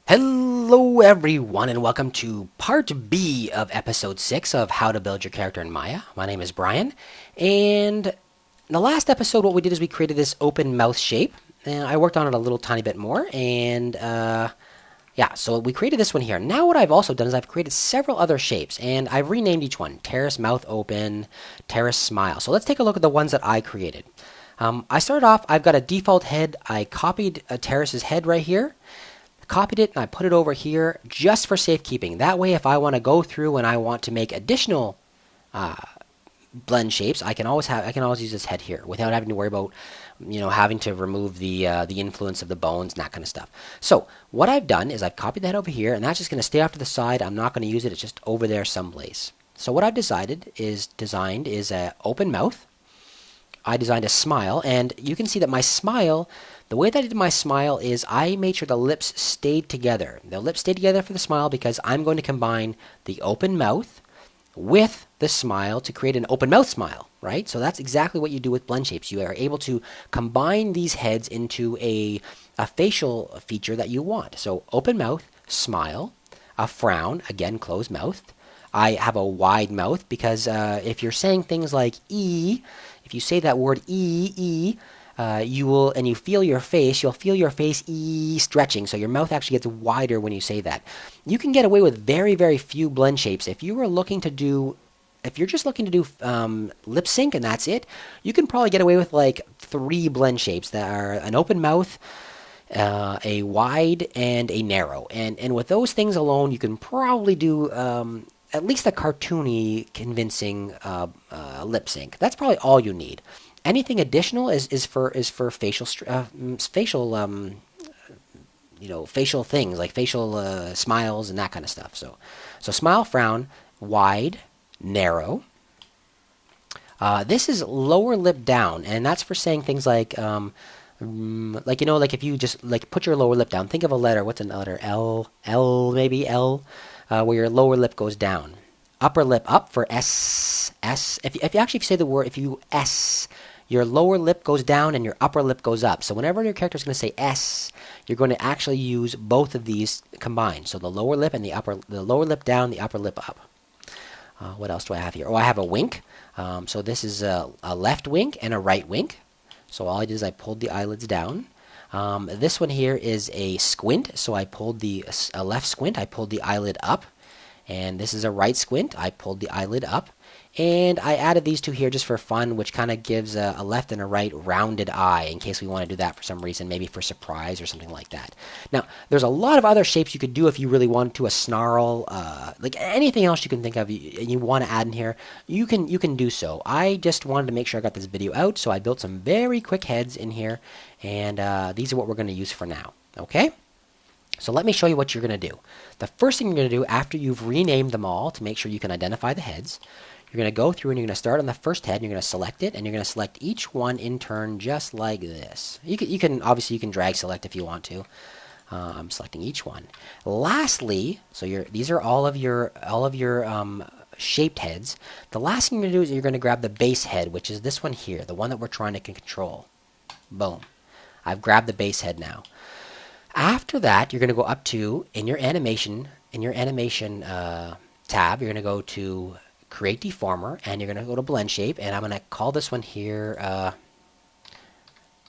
Hello everyone and welcome to part B of episode 6 of How to Build Your Character in Maya. My name is Brian, and in the last episode what we did is we created this open mouth shape, and I worked on it a little tiny bit more, and yeah, so we created this one here. Now what I've also done is I've created several other shapes, and I've renamed each one. Terrace Mouth Open, Terrace Smile. So let's take a look at the ones that I created. I started off, I've got a default head. I copied Terrace's head right here. Copied it and I put it over here just for safekeeping. That way, if I want to go through and I want to make additional blend shapes, I can always use this head here without having to worry about having to remove the influence of the bones and that kind of stuff. So what I've done is I've copied the head over here, and that's just going to stay off to the side. I'm not going to use it. It's just over there someplace. So what I've designed is an open mouth. I designed a smile, and you can see that my smile, the way that I did my smile is I made sure the lips stayed together. The lips stayed together for the smile because I'm going to combine the open mouth with the smile to create an open mouth smile, right? So that's exactly what you do with blend shapes. You are able to combine these heads into a facial feature that you want. So open mouth, smile, a frown, again closed mouth. I have a wide mouth because if you're saying things like E, if you say that word E, you will, and you feel your face, you'll feel your face stretching, so your mouth actually gets wider when you say that. You can get away with very, very few blend shapes. If you're just looking to do lip sync and that's it, you can probably get away with like 3 blend shapes that are an open mouth, a wide, and a narrow. And with those things alone, you can probably do at least a cartoony, convincing lip sync. That's probably all you need. Anything additional is for facial facial things like facial smiles and that kind of stuff. So smile, frown, wide, narrow. This is lower lip down, and that's for saying things like if you just like put your lower lip down. Think of a letter. What's a letter? L maybe L, where your lower lip goes down. Upper lip up for S. If you say the word, if you S, your lower lip goes down and your upper lip goes up. So whenever your character is going to say S, you're going to actually use both of these combined. So the lower lip and the lower lip down, the upper lip up. What else do I have here? Oh, I have a wink. So this is a left wink and a right wink. So all I did is I pulled the eyelids down. This one here is a squint. So I pulled a left squint. I pulled the eyelid up. And this is a right squint. I pulled the eyelid up. And I added these two here just for fun, which kind of gives a left and a right rounded eye in case we want to do that for some reason, maybe for surprise or something like that. Now, there's a lot of other shapes you could do if you really wanted to, a snarl, like anything else you can think of and you want to add in here, you can do so. I just wanted to make sure I got this video out, so I built some very quick heads in here, and these are what we're going to use for now, okay? So let me show you what you're going to do. The first thing you're going to do after you've renamed them all to make sure you can identify the heads, you're going to go through and you're going to start on the first head, and you're going to select it, and you're going to select each one in turn just like this. You can obviously you can drag select if you want to. I'm selecting each one. Lastly, so these are all of your shaped heads. The last thing you're going to do is you're going to grab the base head, which is this one here, the one that we're trying to control. Boom. I've grabbed the base head now. After that, you're going to go up to, in your animation tab, you're going to go to Create Deformer, and you're going to go to Blend Shape, and I'm going to call this one here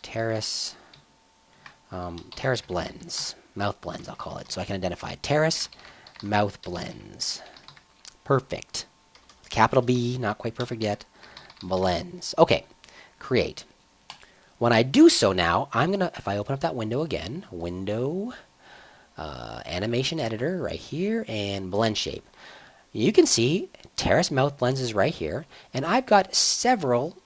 Terrace Blends, Mouth Blends, I'll call it, so I can identify it. Terrace Mouth Blends. Perfect. Capital B, not quite perfect yet. Blends. Okay, create. When I do so now, if I open up that window again, window, animation editor right here, and blend shape. You can see Terrace Mouth Blends is right here, and I've got several,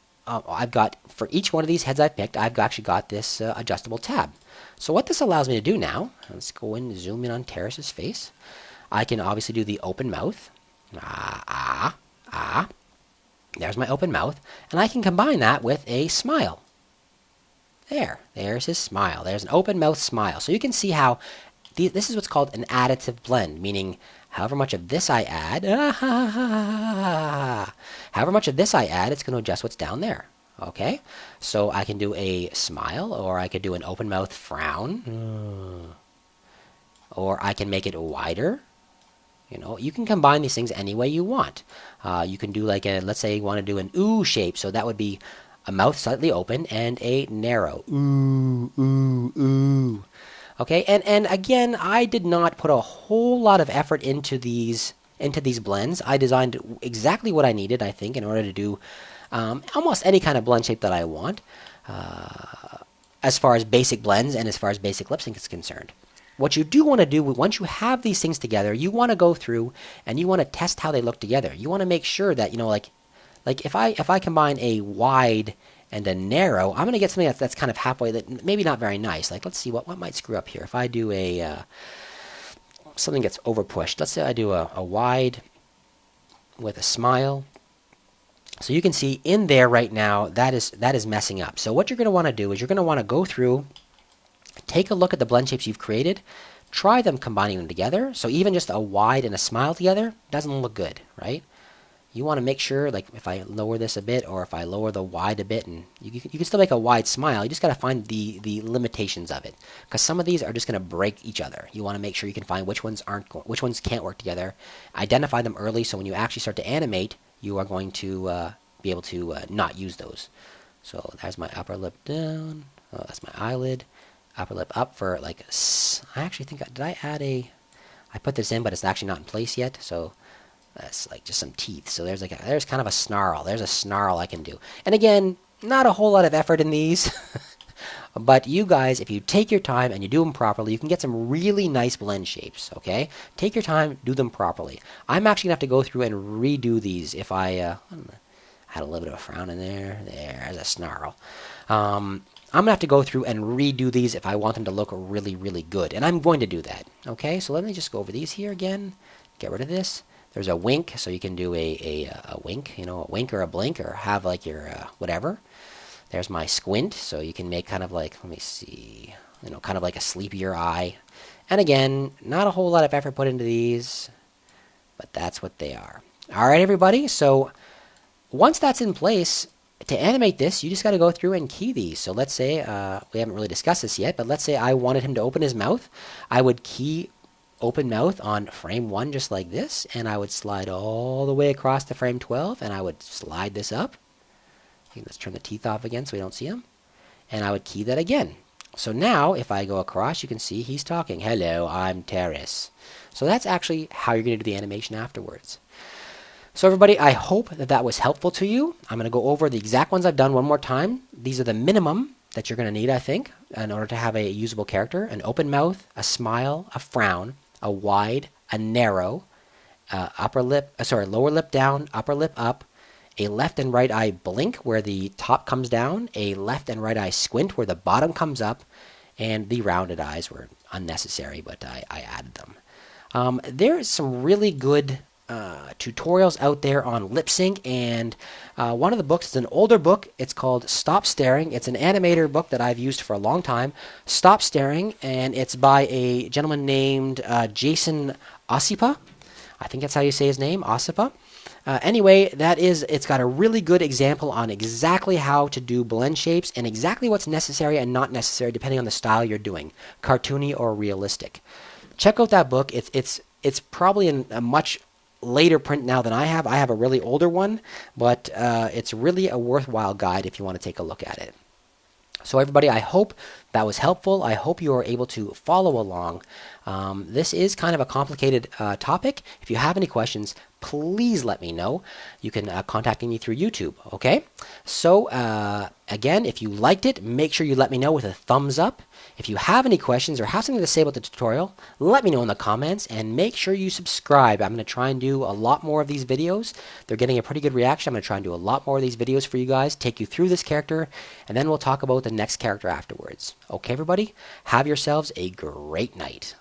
for each one of these heads I've picked, I've actually got this adjustable tab. So what this allows me to do now, let's go in and zoom in on Terrace's face. I can obviously do the open mouth. There's my open mouth, and I can combine that with a smile. There's his smile. There's an open mouth smile. So you can see how this is what's called an additive blend, meaning however much of this I add, it's going to adjust what's down there. Okay? So I can do a smile, or I could do an open mouth frown. or I can make it wider. You know, you can combine these things any way you want. You can do like let's say you want to do an ooh shape, so that would be a mouth slightly open and a narrow ooh, ooh, ooh. Okay, and again, I did not put a whole lot of effort into these blends. I designed exactly what I needed, I think, in order to do almost any kind of blend shape that I want, as far as basic blends and as far as basic lip sync is concerned. What you do want to do once you have these things together, you want to go through and you want to test how they look together. You want to make sure that, you know, like if I combine a wide and a narrow, I'm going to get something that's kind of halfway, that maybe not very nice. Like, let's see what might screw up here. If I do something gets over pushed. Let's say I do a wide with a smile. So you can see in there right now that is messing up. So what you're going to want to do is you're going to want to go through, take a look at the blend shapes you've created, try them combining them together. So even just a wide and a smile together doesn't look good, right? You want to make sure, like if I lower this a bit or if I lower the wide a bit, and you can still make a wide smile, you just got to find the limitations of it, because some of these are just going to break each other. You want to make sure you can find which ones can't work together, identify them early, so when you actually start to animate, you are going to be able to not use those. So there's my upper lip down. Oh, that's my eyelid. Upper lip up for like, I actually think, did I add I put this in, but it's actually not in place yet, so that's like just some teeth. So there's there's kind of a snarl. There's a snarl I can do. And again, not a whole lot of effort in these. But you guys, if you take your time and you do them properly, you can get some really nice blend shapes, okay? Take your time, do them properly. I'm actually going to have to go through and redo these if I had a little bit of a frown in there. There's a snarl. I'm going to have to go through and redo these if I want them to look really, really good. And I'm going to do that, okay? So let me just go over these here again. Get rid of this. There's a wink, so you can do a wink, you know, a wink or a blink, or have like your whatever. There's my squint, so you can make kind of like, let me see, you know, kind of like a sleepier eye. And again, not a whole lot of effort put into these, but that's what they are. All right, everybody, so once that's in place, to animate this, you just got to go through and key these. So let's say, we haven't really discussed this yet, but let's say I wanted him to open his mouth. I would key open mouth on frame 1 just like this, and I would slide all the way across to frame 12, and I would slide this up. Okay, let's turn the teeth off again so we don't see them. And I would key that again. So now if I go across, you can see he's talking. Hello, I'm Terrace. So that's actually how you're going to do the animation afterwards. So everybody, I hope that was helpful to you. I'm going to go over the exact ones I've done one more time. These are the minimum that you're going to need, I think, in order to have a usable character. An open mouth, a smile, a frown, a wide, a narrow, lower lip down, upper lip up, a left and right eye blink where the top comes down, a left and right eye squint where the bottom comes up, and the rounded eyes were unnecessary, but I added them. There's some really good tutorials out there on lip sync, and one of the books is an older book. It's called Stop Staring. It's an animator book that I've used for a long time. Stop Staring, and it's by a gentleman named Jason Osipa. I think that's how you say his name, Osipa. Anyway, it's got a really good example on exactly how to do blend shapes and exactly what's necessary and not necessary depending on the style you're doing, cartoony or realistic. Check out that book. It's probably in a much later print now than I have. I have a really older one, but it's really a worthwhile guide if you want to take a look at it. So everybody, I hope that was helpful. I hope you are able to follow along. This is kind of a complicated topic. If you have any questions, please let me know. You can contact me through YouTube, okay? So again, if you liked it, make sure you let me know with a thumbs up. If you have any questions or have something to say about the tutorial, let me know in the comments, and make sure you subscribe. I'm going to try and do a lot more of these videos. They're getting a pretty good reaction. I'm going to try and do a lot more of these videos for you guys, take you through this character, and then we'll talk about the next character afterwards. Okay, everybody? Have yourselves a great night.